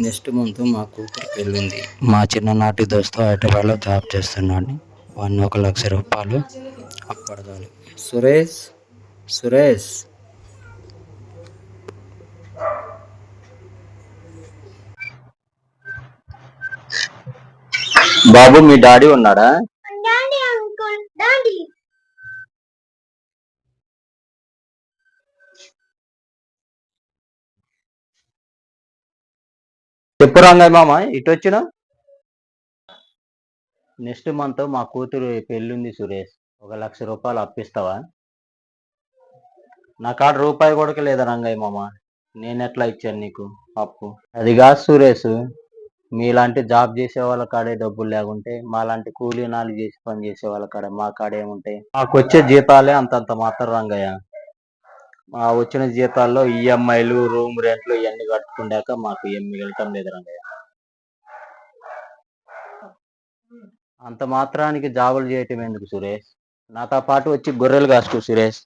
Next month మా కూతురు పెళ్ళింది. మా చిన్ననాటి దోస్తు హైదరాబాద్లో జాబ్ చేస్తున్నాడు. వాడిని 1,00,000 రూపాయలు అప్పడగాలి. సురేష్ సురేష్ బాబు, మీ డాడీ ఉన్నాడా? చెప్పు రంగయ్య మామ, ఇటు వచ్చిన. నెక్స్ట్ మంత్ మా కూతురు పెళ్ళింది సురేష్. 1,00,000 రూపాయలు అప్పిస్తావా? నా కాడ రూపాయి కూడా లేదా రంగయ్య మామ. నేను ఎట్లా ఇచ్చాను నీకు అప్పు? అది కాదు సురేష్, మీలాంటి జాబ్ చేసే వాళ్ళ కాడే డబ్బులు లేకుంటే మాలాంటి కూలీనాలు చేసి పని చేసే వాళ్ళ కాడ మా కాడ ఏముంటాయి? మాకు వచ్చే జీతాలే అంతంత మాత్రం రంగయ్య. మా వచ్చిన జీతాల్లో ఈఎంఐలు, రూమ్ రెంట్లు ఇవన్నీ కట్టుకుండాక మాకు ఏం మిగలటం లేదు రంగయ్య. అంత మాత్రానికి జాబులు చేయటం ఎందుకు సురేష్? నాతో పాటు వచ్చి గొర్రెలు కాసుకో సురేష్.